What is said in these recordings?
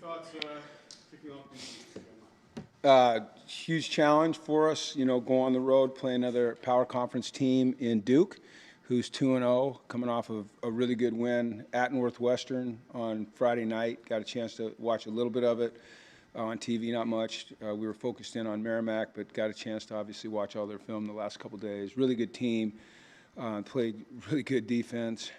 thoughts kicking off this week? Huge challenge for us, go on the road, play another power conference team in Duke, who's 2-0, coming off of a really good win at Northwestern on Friday night. Got a chance to watch a little bit of it on TV, not much. We were focused in on Merrimack, but got a chance to obviously watch all their film the last couple of days. Really good team, played really good defense.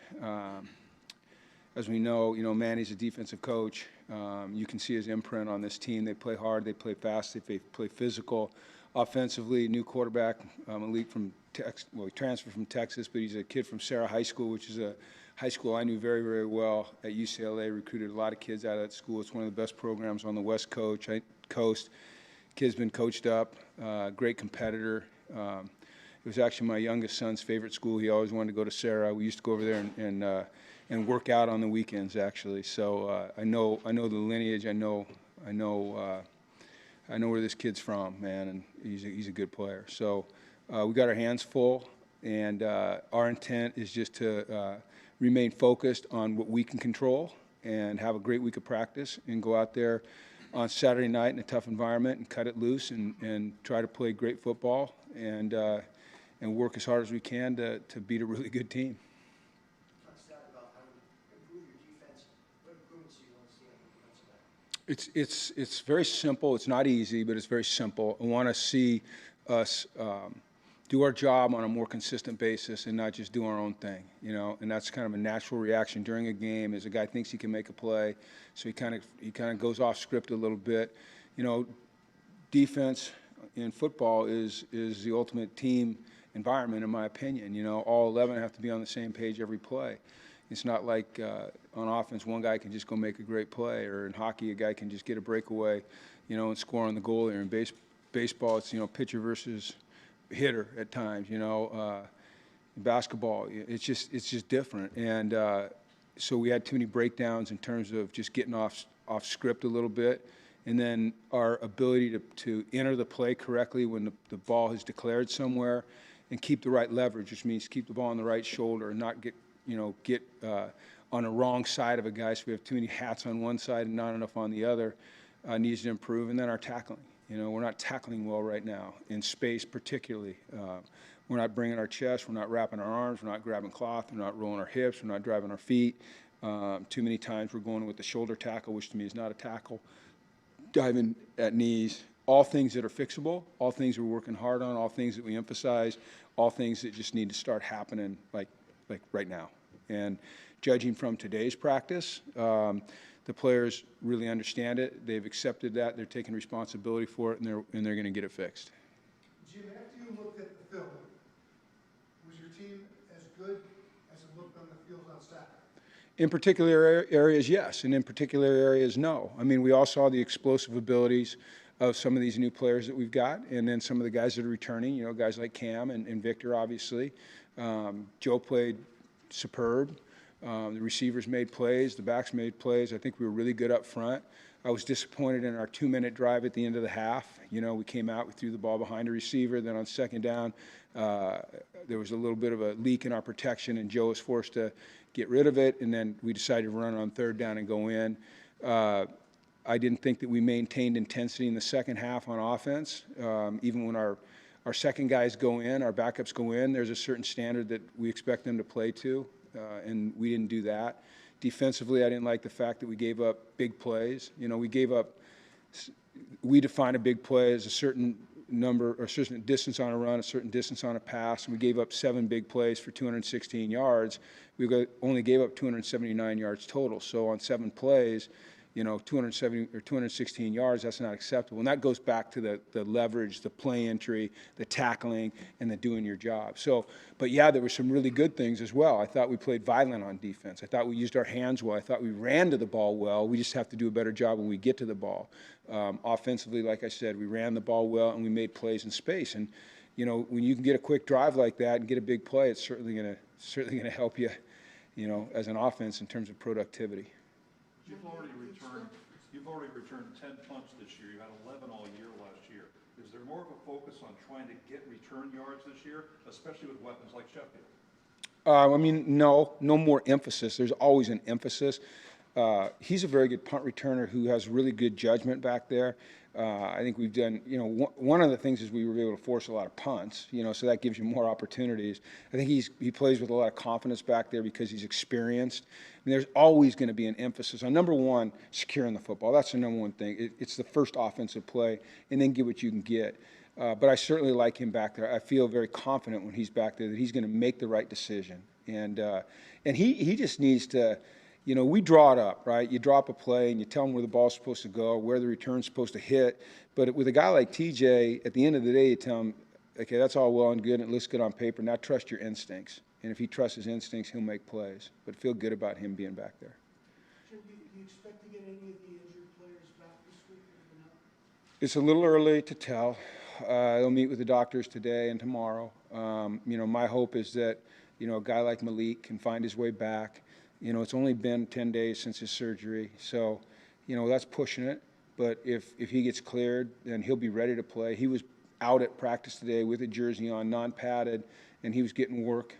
As we know, Manny's a defensive coach. You can see his imprint on this team. They play hard, they play fast, they play physical. Offensively, new quarterback, elite from Texas. Well, he transferred from Texas, but he's a kid from Sarah High School, which is a high school I knew very, very well at UCLA. Recruited a lot of kids out of that school. It's one of the best programs on the West Coast. Kid's been coached up, great competitor. It was actually my youngest son's favorite school. He always wanted to go to Sarah. We used to go over there and work out on the weekends, actually. So I know the lineage. I know where this kid's from, man, and he's a good player. So we got our hands full, and our intent is just to remain focused on what we can control and have a great week of practice and go out there on Saturday night in a tough environment and cut it loose and try to play great football and work as hard as we can to beat a really good team. It's very simple. It's not easy, but it's very simple. I want to see us do our job on a more consistent basis and not just do our own thing, And that's kind of a natural reaction during a game. As a guy thinks he can make a play, so he kind of goes off script a little bit. Defense in football is the ultimate team environment, in my opinion. All 11 have to be on the same page every play. It's not like on offense one guy can just go make a great play, or in hockey a guy can just get a breakaway, and score on the goal. Or in baseball, it's pitcher versus hitter at times. In basketball, it's just different. And so we had too many breakdowns in terms of just getting off script a little bit, and then our ability to enter the play correctly when the ball is declared somewhere, and keep the right leverage, which means keep the ball on the right shoulder and not get on the wrong side of a guy. So we have too many hats on one side and not enough on the other. Needs to improve. And then our tackling. We're not tackling well right now, in space particularly. We're not bringing our chest. We're not wrapping our arms. We're not grabbing cloth. We're not rolling our hips. We're not driving our feet. Too many times we're going with the shoulder tackle, which to me is not a tackle. Diving at knees. All things that are fixable, all things we're working hard on, all things that we emphasize, all things that just need to start happening like right now. And judging from today's practice, the players really understand it. They've accepted that. They're taking responsibility for it, and they're going to get it fixed. Jim, after you looked at the film, was your team as good as it looked on the field on Saturday? In particular areas, yes, and in particular areas, no. I mean, we all saw the explosive abilities of some of these new players that we've got, and then some of the guys that are returning, guys like Cam and Victor, obviously. Joe played superb. The receivers made plays. The backs made plays. I think we were really good up front. I was disappointed in our 2-minute drive at the end of the half. We came out, we threw the ball behind a receiver. Then on second down, there was a little bit of a leak in our protection, and Joe was forced to get rid of it. And then we decided to run on third down and go in. I didn't think that we maintained intensity in the second half on offense. Even when our second guys go in, our backups go in, there's a certain standard that we expect them to play to, and we didn't do that. Defensively, I didn't like the fact that we gave up big plays. We define a big play as a certain number or certain distance on a run, a certain distance on a pass, and we gave up 7 big plays for 216 yards. We only gave up 279 yards total. So on 7 plays, 270 or 216 yards, that's not acceptable. And that goes back to the leverage, the play entry, the tackling, and the doing your job. So, but yeah, there were some really good things as well. I thought we played violent on defense. I thought we used our hands well. I thought we ran to the ball well. We just have to do a better job when we get to the ball. Offensively, like I said, we ran the ball well and we made plays in space. And, when you can get a quick drive like that and get a big play, it's certainly gonna help you, as an offense in terms of productivity. You've already returned 10 punts this year. You had 11 all year last year. Is there more of a focus on trying to get return yards this year, especially with weapons like Sheffield? No more emphasis. There's always an emphasis. He's a very good punt returner who has really good judgment back there. I think we've done, one of the things is we were able to force a lot of punts, so that gives you more opportunities. I think he plays with a lot of confidence back there because he's experienced. I mean, there's always going to be an emphasis on, number one, securing the football. That's the number one thing. It's the first offensive play, and then get what you can get. But I certainly like him back there. I feel very confident when he's back there that he's going to make the right decision. And he just needs to, we draw it up, right? You drop a play and you tell him where the ball's supposed to go, where the return's supposed to hit. But with a guy like TJ, at the end of the day, you tell him, okay, that's all well and good, and it looks good on paper. Now trust your instincts. And if he trusts his instincts, he'll make plays. But feel good about him being back there. Do you expect to get any of the injured players back this week or not? It's a little early to tell. They'll meet with the doctors today and tomorrow. My hope is that, a guy like Malik can find his way back. It's only been 10 days since his surgery, so, that's pushing it. But if he gets cleared, then he'll be ready to play. He was out at practice today with a jersey on, non-padded, and he was getting work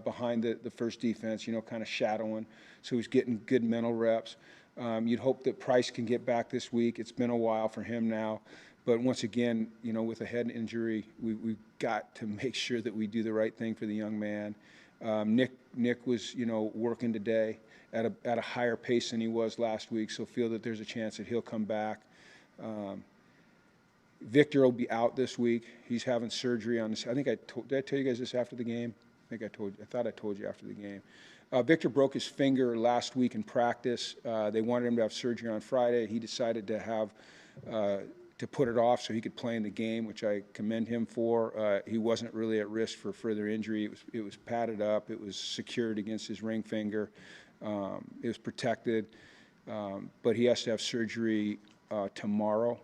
behind the first defense, kind of shadowing. So he's getting good mental reps. You'd hope that Price can get back this week. It's been a while for him now. But once again, with a head injury, we've got to make sure that we do the right thing for the young man. Nick was, working today at a higher pace than he was last week, so feel that there's a chance that he'll come back. Victor will be out this week. He's having surgery on this. Did I tell you guys this after the game? I thought I told you after the game. Victor broke his finger last week in practice. They wanted him to have surgery on Friday. He decided to put it off so he could play in the game, which I commend him for. He wasn't really at risk for further injury. It was padded up. It was secured against his ring finger. It was protected. But he has to have surgery tomorrow,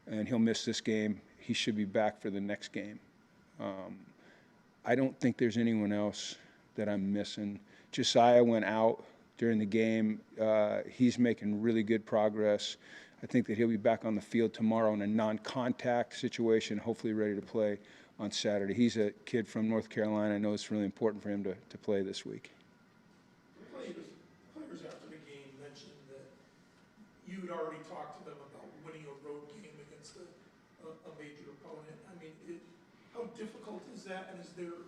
and he'll miss this game. He should be back for the next game. I don't think there's anyone else that I'm missing. Josiah went out during the game. He's making really good progress. I think that he'll be back on the field tomorrow in a non-contact situation, hopefully ready to play on Saturday. He's a kid from North Carolina. I know it's really important for him to play this week. Players after the game mentioned that you had already talked to them about winning a road game against a major opponent. I mean, how difficult is that, and is there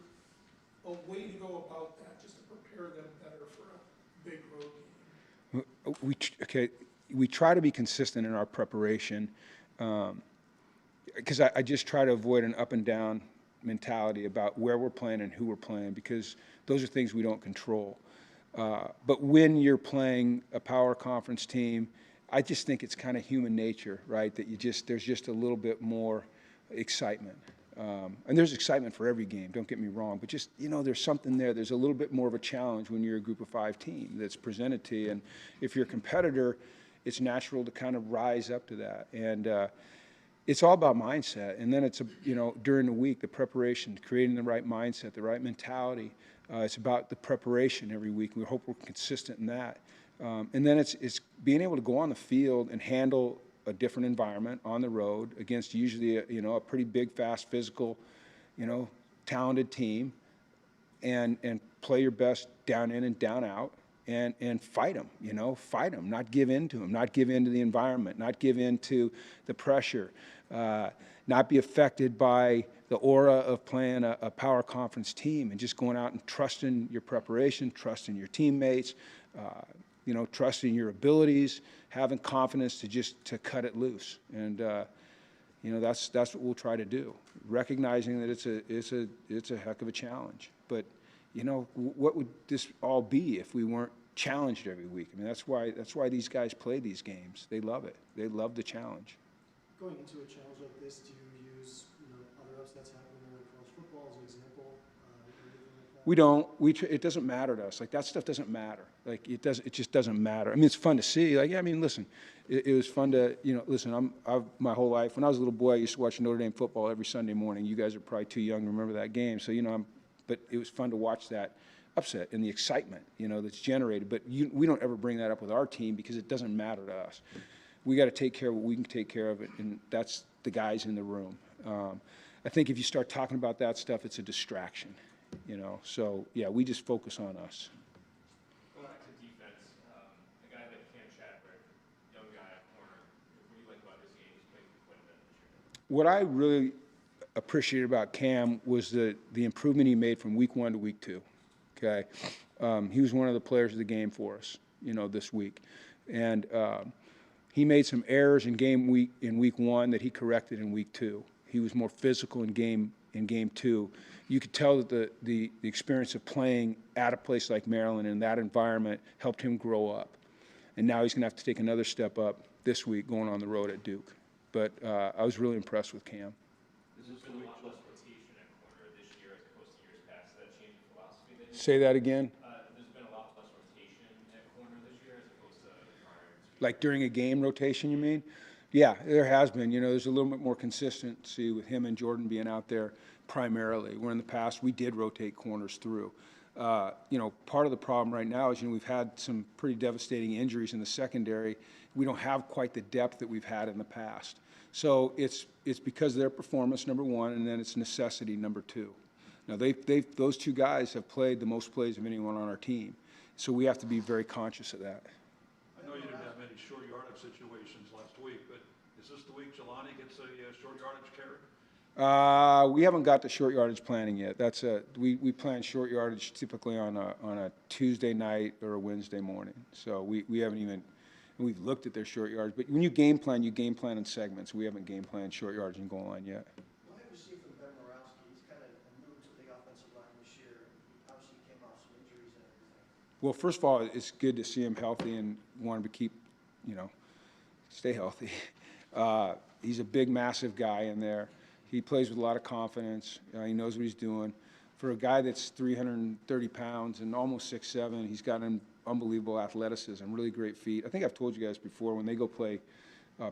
a way to go about that just to prepare them better for a big road game? We try to be consistent in our preparation because I just try to avoid an up and down mentality about where we're playing and who we're playing, because those are things we don't control. But when you're playing a power conference team, I just think it's kind of human nature, right, that there's just a little bit more excitement. And there's excitement for every game, don't get me wrong, but just, there's something there. There's a little bit more of a challenge when you're a group of 5 team that's presented to you. And if you're a competitor, it's natural to kind of rise up to that. And it's all about mindset. And then it's, during the week, the preparation, creating the right mindset, the right mentality. It's about the preparation every week. We hope we're consistent in that. And then it's being able to go on the field and handle a different environment on the road against usually a pretty big, fast, physical, talented team, and play your best down in and down out, and fight them, not give in to them, not give in to the environment, not give in to the pressure, not be affected by the aura of playing a power conference team, and just going out and trusting your preparation, trusting your teammates, trusting your abilities, having confidence to cut it loose. And, that's what we'll try to do, recognizing that it's a heck of a challenge. But, what would this all be if we weren't challenged every week? I mean, that's why these guys play these games. They love it. They love the challenge. Going into a challenge like this, do you use other upsets happening in college football as an example? We don't. It doesn't matter to us. Like, that stuff doesn't matter. Like, it just doesn't matter. I mean, it's fun to see. Like, listen, it was fun to, listen, I've my whole life, when I was a little boy, I used to watch Notre Dame football every Sunday morning. You guys are probably too young to remember that game. So, but it was fun to watch that upset and the excitement, that's generated. But we don't ever bring that up with our team because it doesn't matter to us. We got to take care of what we can take care of, and that's the guys in the room. I think if you start talking about that stuff, it's a distraction. So, yeah, we just focus on us. Going back to defense, a guy that can't What I really appreciated about Cam was the improvement he made from week 1 to week 2. Okay, he was one of the players of the game for us, this week, and he made some errors in week 1 that he corrected in week 2. He was more physical in game 2. You could tell that the experience of playing at a place like Maryland in that environment helped him grow up, and now he's going to have to take another step up this week going on the road at Duke. But I was really impressed with Cam. There's been a lot less rotation at corner this year as opposed to years past. Does that change the philosophy then? Say that again? There's been a lot less rotation at corner this year as opposed to prior. Like during a game rotation, you mean? Yeah, there has been. There's a little bit more consistency with him and Jordan being out there primarily, where in the past we did rotate corners through. Part of the problem right now is, we've had some pretty devastating injuries in the secondary. We don't have quite the depth that we've had in the past. So it's because of their performance, number one, and then it's necessity, number two. Now, those two guys have played the most plays of anyone on our team. So we have to be very conscious of that. I know you didn't have many short yardage situations last week, but is this the week Jelani gets a short yardage carry? We haven't got to short yardage planning yet. We plan short yardage typically on a Tuesday night or a Wednesday morning. So we haven't even. We've looked at their short yards, but when you game plan in segments. We haven't game planned short yards and goal line yet. What have you seen from Ben Morowski? He's kind of new to the offensive line this year. Obviously, he came off some injuries and everything. Well, first of all, it's good to see him healthy and want him to keep, stay healthy. He's a big, massive guy in there. He plays with a lot of confidence. He knows what he's doing. For a guy that's 330 pounds and almost 6'7", he's got an unbelievable athleticism, really great feet. I think I've told you guys before, when they go play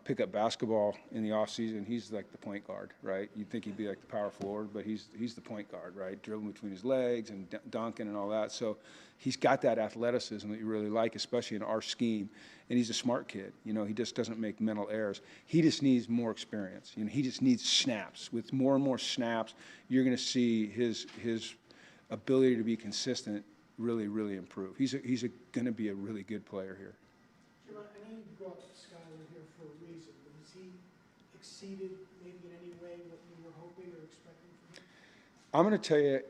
pickup basketball in the offseason, he's like the point guard, right? You'd think he'd be like the power forward, but he's the point guard, right? Dribbling between his legs and dunking and all that. So he's got that athleticism that you really like, especially in our scheme. And he's a smart kid. He just doesn't make mental errors. He just needs more experience. He just needs snaps. With more and more snaps, you're going to see his ability to be consistent really, really improve. He's going to be a really good player here. Jim, I know you brought Skyler here for a reason, but has he exceeded maybe in any way what you were hoping or expecting from him? I'm going to tell you,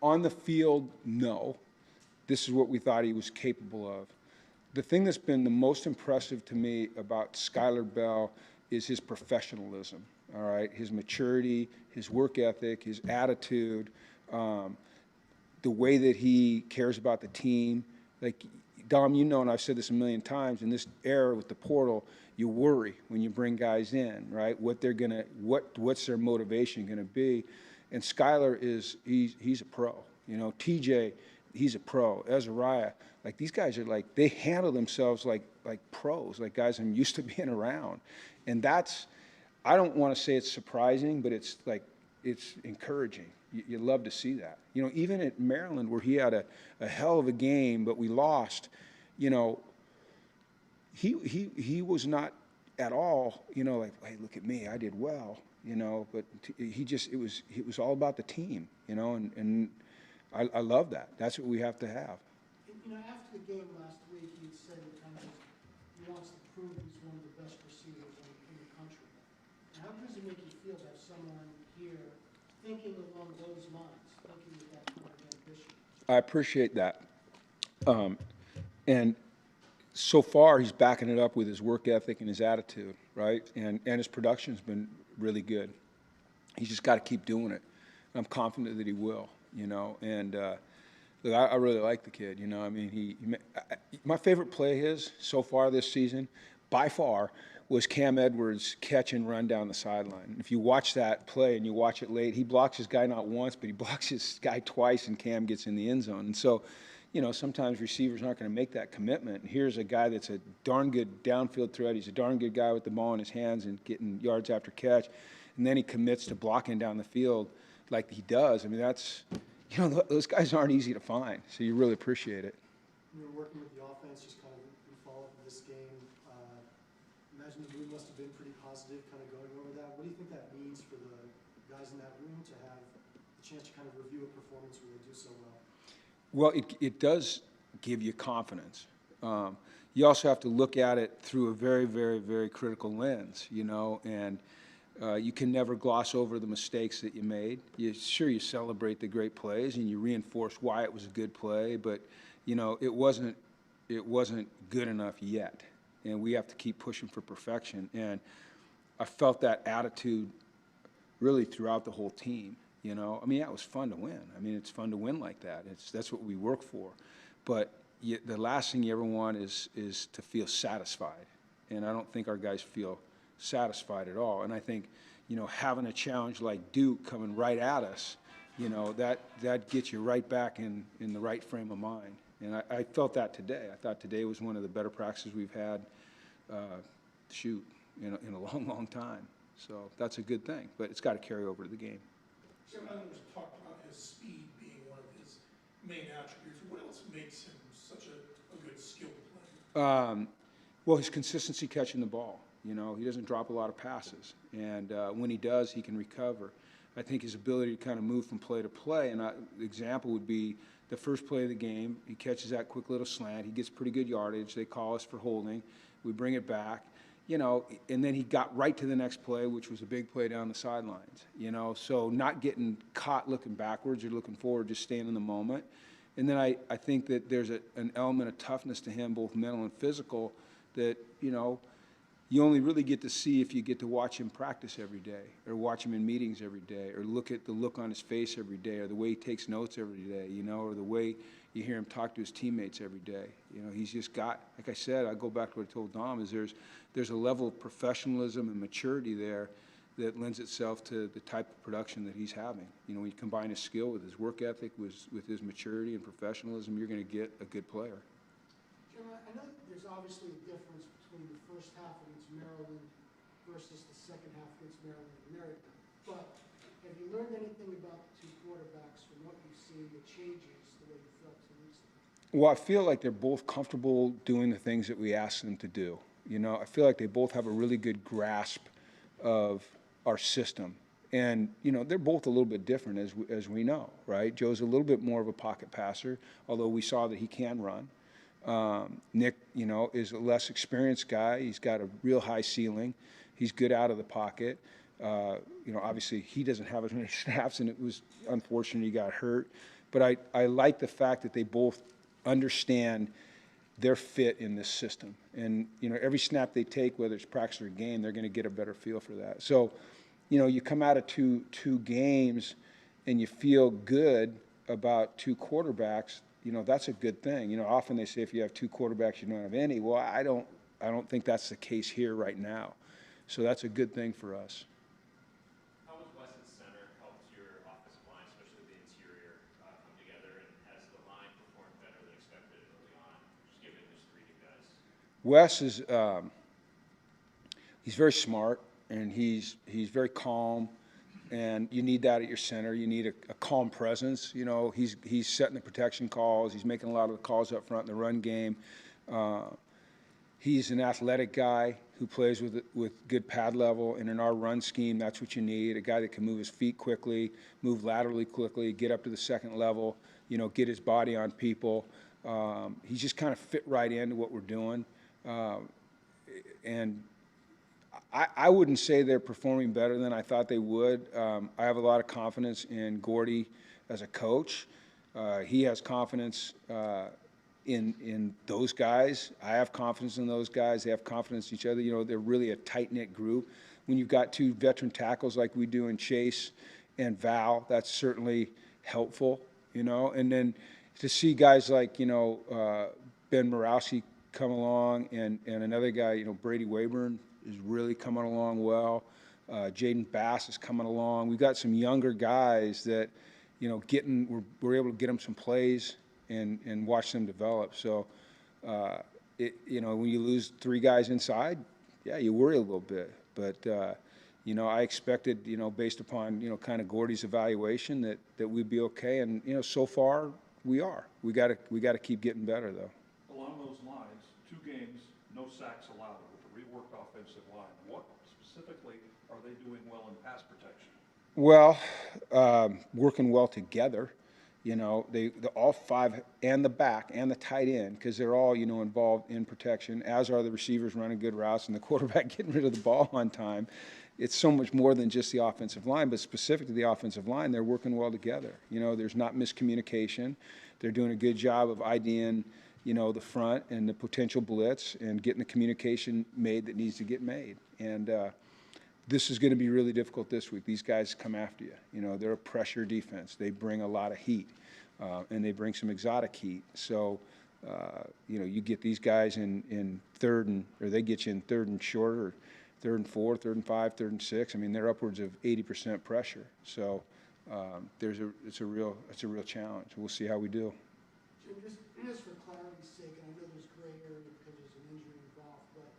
on the field, no. This is what we thought he was capable of. The thing that's been the most impressive to me about Skyler Bell is his professionalism, all right? His maturity, his work ethic, his attitude, the way that he cares about the team. Like, Dom, and I've said this a million times, in this era with the portal, you worry when you bring guys in, right? What's their motivation gonna be? And Skyler he's a pro. TJ, he's a pro. Ezariah, like, these guys are like, they handle themselves like pros, like guys I'm used to being around. And I don't want to say it's surprising, but it's encouraging. You love to see that. Even at Maryland, where he had a hell of a game, but we lost, he was not at all, like, hey, look at me, I did well, but it was all about the team, and I love that. That's what we have to have. After the game last week, he said he wants to prove he's one of the best receivers in the country. How does it make you feel to have someone here thinking along those lines, thinking with that kind of ambition? I appreciate that. And so far, he's backing it up with his work ethic and his attitude, right? And his production's been really good. He's just got to keep doing it. I'm confident that he will, And look, I really like the kid, I mean, my favorite play so far this season, by far, was Cam Edwards' catch and run down the sideline. If you watch that play and you watch it late, he blocks his guy not once, but he blocks his guy twice, and Cam gets in the end zone. And so, sometimes receivers aren't going to make that commitment. And here's a guy that's a darn good downfield threat. He's a darn good guy with the ball in his hands and getting yards after catch. And then he commits to blocking down the field like he does. I mean, those guys aren't easy to find, so you really appreciate it. You were working with the offense, just kind of in follow-up of this game. Imagine the mood must have been pretty positive, kind of going over that. What do you think that means for the guys in that room to have the chance to kind of review a performance where they do so well? Well, it does give you confidence. You also have to look at it through a very, very, very critical lens, and You can never gloss over the mistakes that you made. Sure, you celebrate the great plays and you reinforce why it was a good play, but you know it wasn't good enough yet, and we have to keep pushing for perfection. And I felt that attitude really throughout the whole team. You know, I mean, yeah, it was fun to win. I mean, it's fun to win like that. That's what we work for. But the last thing you ever want is to feel satisfied, and I don't think our guys feel satisfied at all. And I think, you know, having a challenge like Duke coming right at us, you know, that gets you right back in the right frame of mind. And I felt that today. I thought today was one of the better practices we've had, shoot, in a long, long time. So that's a good thing, but it's got to carry over to the game. Jim Adams talked about his speed being one of his main attributes. What else makes him such a good skilled player? Well, his consistency catching the ball. You know, he doesn't drop a lot of passes, and when he does, he can recover. I think his ability to kind of move from play to play, and the example would be the first play of the game. He catches that quick little slant. He gets pretty good yardage. They call us for holding. We bring it back, you know, and then he got right to the next play, which was a big play down the sidelines, you know. So not getting caught looking backwards or looking forward, just staying in the moment. And then I think that there's an element of toughness to him, both mental and physical, that, you know, you only really get to see if you get to watch him practice every day, or watch him in meetings every day, or look at the look on his face every day, or the way he takes notes every day, you know, or the way you hear him talk to his teammates every day. You know, he's just got, like I said, I go back to what I told Dom, is there's a level of professionalism and maturity there that lends itself to the type of production that he's having. You know, when you combine his skill with his work ethic, with his maturity and professionalism, you're going to get a good player. Jim, I know there's obviously a difference between the first half against Maryland versus the second half against Maryland and Merritt. But have you learned anything about the two quarterbacks from what you've seen that changes the way you felt 2 weeks ago? Well, I feel like they're both comfortable doing the things that we ask them to do. You know, I feel like they both have a really good grasp of our system. And, you know, they're both a little bit different, as we know, right? Joe's a little bit more of a pocket passer, although we saw that he can run. Nick, you know, is a less experienced guy. He's got a real high ceiling. He's good out of the pocket. You know, obviously he doesn't have as many snaps, and it was unfortunate he got hurt. But I like the fact that they both understand their fit in this system. And, you know, every snap they take, whether it's practice or game, they're going to get a better feel for that. So, you know, you come out of two games and you feel good about two quarterbacks, you know, that's a good thing. You know, often they say if you have two quarterbacks, you don't have any. Well, I don't think that's the case here right now. So that's a good thing for us. How has Wes's center helped your offensive line, especially the interior, come together, and has the line performed better than expected early on, just given his three new guys? Wes is he's very smart, and he's very calm, and you need that at your center. You need a calm presence. You know, he's setting the protection calls. He's making a lot of the calls up front in the run game. He's an athletic guy who plays with good pad level, and in our run scheme, that's what you need, a guy that can move his feet quickly, move laterally quickly, get up to the second level, you know, get his body on people. He's just kind of fit right into what we're doing. And I wouldn't say they're performing better than I thought they would. I have a lot of confidence in Gordy as a coach. He has confidence in those guys. I have confidence in those guys. They have confidence in each other. You know, they're really a tight-knit group. When you've got two veteran tackles like we do in Chase and Val, that's certainly helpful, you know. And then to see guys like, you know, Ben Morowski come along, and another guy, you know, Brady Wayburn is really coming along well. Jaden Bass is coming along. We've got some younger guys that, you know, we're able to get them some plays and watch them develop. So, you know, when you lose three guys inside, yeah, you worry a little bit. But, you know, I expected, you know, based upon, you know, kind of Gordy's evaluation that we'd be okay. And, you know, so far we are. We got to keep getting better, though. Along those lines, 2 games, no sacks allowed with a reworked offensive line. What specifically are they doing well in pass protection? Well, working well together. You know, all five, and the back and the tight end, because they're all, you know, involved in protection, as are the receivers running good routes and the quarterback getting rid of the ball on time. It's so much more than just the offensive line, but specific to the offensive line, they're working well together. You know, there's not miscommunication. They're doing a good job of IDing, you know, the front and the potential blitz and getting the communication made that needs to get made. And this is going to be really difficult this week. These guys come after you. You know, they're a pressure defense. They bring a lot of heat, and they bring some exotic heat. So, you know, you get these guys in or they get you in third and short, or third and 4, third and 5, third and 6. I mean, they're upwards of 80% pressure. So, it's a real challenge. We'll see how we do. Jim, just for clarity's sake, and I know there's gray area because there's an injury involved, but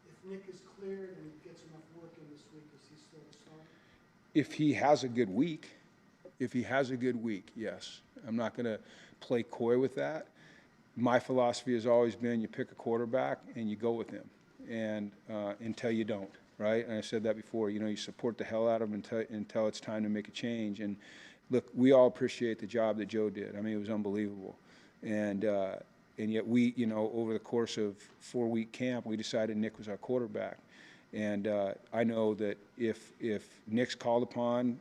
if Nick is cleared and he gets enough work in this week, is he still the starter? If he has a good week, yes. I'm not going to play coy with that. My philosophy has always been you pick a quarterback and you go with him, and until you don't, right? And I said that before. You know, you support the hell out of him until it's time to make a change. And look, we all appreciate the job that Joe did. I mean, it was unbelievable. And yet we, you know, over the course of 4-week camp, we decided Nick was our quarterback. And I know that if Nick's called upon,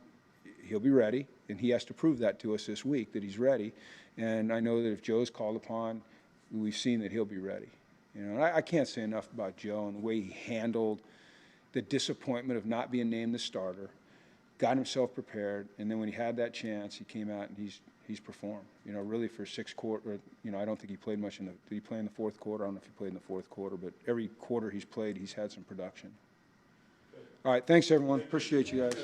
he'll be ready, and he has to prove that to us this week, that he's ready. And I know that if Joe's called upon, we've seen that he'll be ready. You know, and I can't say enough about Joe and the way he handled the disappointment of not being named the starter, got himself prepared, and then when he had that chance, he came out and he's performed. You know, really for 6 quarters. You know, I don't think he played much did he play in the fourth quarter? I don't know if he played in the fourth quarter, but every quarter he's played, he's had some production. All right, thanks everyone. Appreciate you guys.